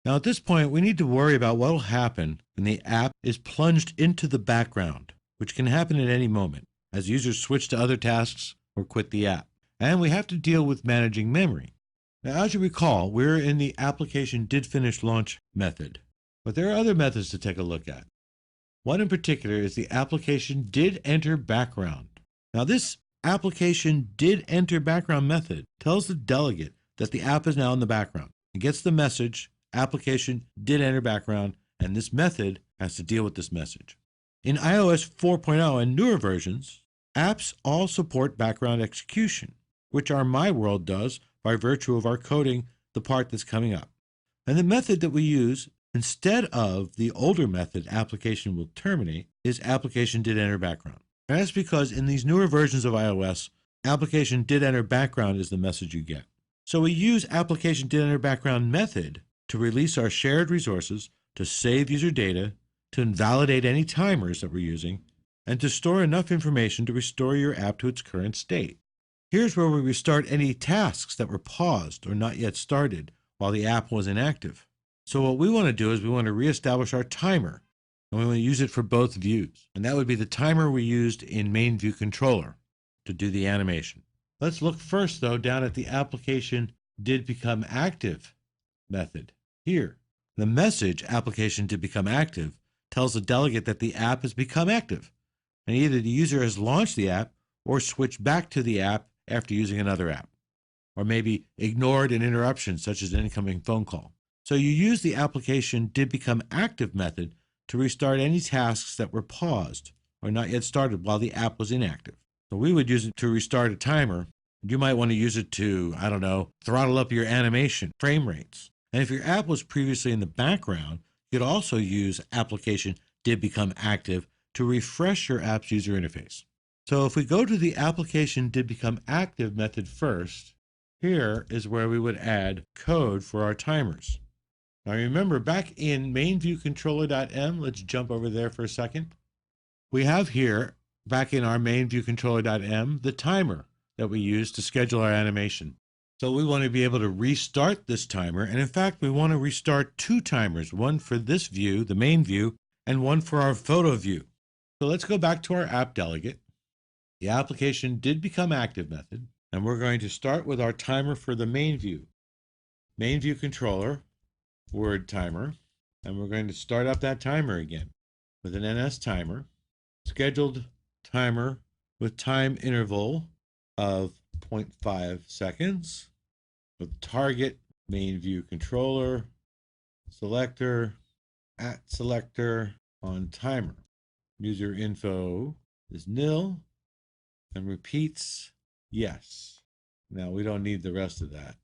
Now at this point, we need to worry about what will happen when the app is plunged into the background, which can happen at any moment as users switch to other tasks or quit the app. And we have to deal with managing memory. Now, as you recall, we're in the application did finish launch method, but there are other methods to take a look at. One in particular is the application did enter background. Now, this application did enter background method tells the delegate that the app is now in the background. It gets the message, application did enter background, and this method has to deal with this message. In iOS 4.0 and newer versions, apps all support background execution, which our My World does by virtue of our coding the part that's coming up. And the method that we use instead of the older method application will terminate is application did enter background. And that's because in these newer versions of iOS, application did enter background is the message you get. So we use application did enter background method to release our shared resources, to save user data, to invalidate any timers that we're using, and to store enough information to restore your app to its current state. Here's where we restart any tasks that were paused or not yet started while the app was inactive. So what we want to do is we want to reestablish our timer, and we want to use it for both views. And that would be the timer we used in main view controller to do the animation. Let's look first, though, down at the application did become active method. Here, the message application did become active tells the delegate that the app has become active, and either the user has launched the app or switched back to the app after using another app, or maybe ignored an interruption such as an incoming phone call. So you use the application did become active method to restart any tasks that were paused or not yet started while the app was inactive. So we would use it to restart a timer. You might want to use it to, throttle up your animation frame rates. And if your app was previously in the background, you could also use application did become active to refresh your app's user interface. So if we go to the application did become active method first, here is where we would add code for our timers. Now remember, back in mainviewcontroller.m, let's jump over there for a second. We have here, back in our mainviewcontroller.m, the timer that we use to schedule our animation. So we want to be able to restart this timer, and in fact, we want to restart two timers, one for this view, the main view, and one for our photo view. So let's go back to our app delegate. The application did become active method, and we're going to start with our timer for the main view. Main view controller, word timer, and we're going to start up that timer again with an NS timer, scheduled timer with time interval of 0.5 seconds, with target main view controller, selector, @selector on timer. User info is nil and repeats yes. Now we don't need the rest of that.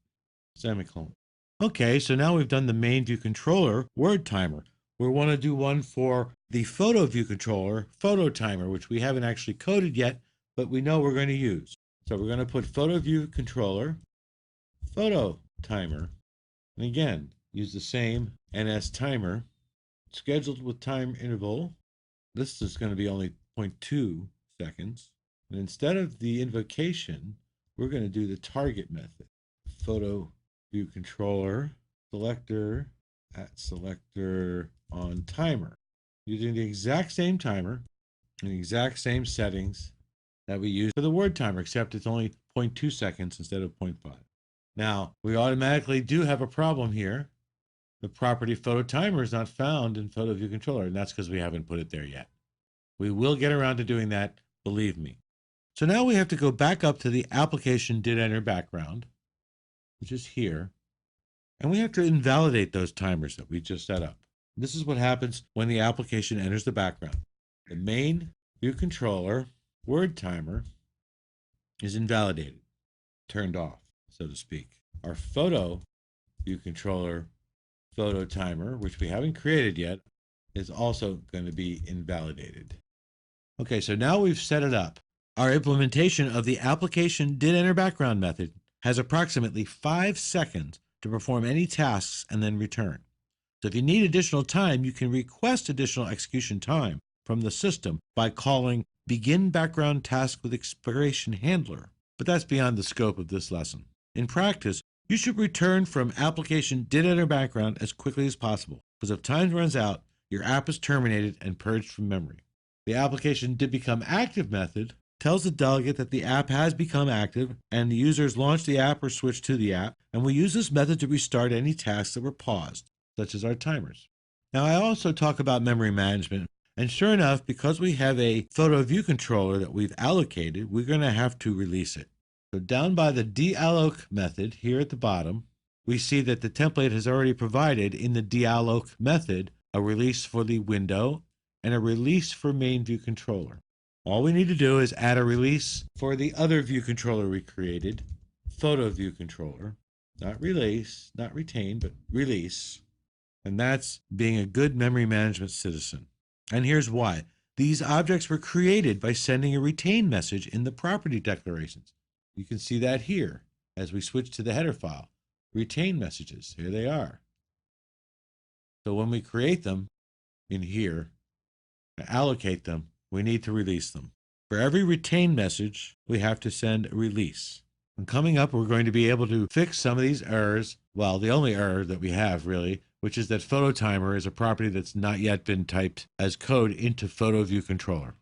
Semicolon. Okay, so now we've done the main view controller word timer. We want to do one for the photo view controller photo timer, which we haven't actually coded yet, but we know we're going to use. So we're going to put photo view controller photo timer, and again use the same NS timer, scheduled with time interval. This is going to be only 0.2 seconds. And instead of the invocation, we're going to do the target method. Photo view controller, selector, @selector on timer. Using the exact same timer and the exact same settings that we use for the word timer, except it's only 0.2 seconds instead of 0.5. Now, we automatically do have a problem here. The property photo timer is not found in photo view controller, and that's because we haven't put it there yet. We will get around to doing that, believe me. So now we have to go back up to the application did enter background, which is here, and we have to invalidate those timers that we just set up. This is what happens when the application enters the background. The main view controller word timer is invalidated, turned off, so to speak. Our photo view controller photo timer, which we haven't created yet, is also going to be invalidated. Okay, so now we've set it up. Our implementation of the application did enter background method has approximately 5 seconds to perform any tasks and then return. So if you need additional time, you can request additional execution time from the system by calling begin background task with expiration handler. But that's beyond the scope of this lesson. In practice, You should return from application did enter background as quickly as possible, because if time runs out, your app is terminated and purged from memory. The application did become active method tells the delegate that the app has become active and the user has launched the app or switched to the app, and we use this method to restart any tasks that were paused, such as our timers. Now, I also talk about memory management, and sure enough, because we have a photo view controller that we've allocated, we're going to have to release it. So down by the dealloc method here at the bottom, we see that the template has already provided in the dealloc method a release for the window and a release for main view controller. All we need to do is add a release for the other view controller we created, photo view controller, not release, not retain, but release. And that's being a good memory management citizen. And here's why. These objects were created by sending a retain message in the property declarations. You can see that here as we switch to the header file. Retain messages, here they are. So when we create them in here, allocate them, we need to release them. For every retain message, we have to send a release. And coming up, we're going to be able to fix some of these errors. Well, the only error that we have really, which is that photo timer is a property that's not yet been typed as code into photo view controller.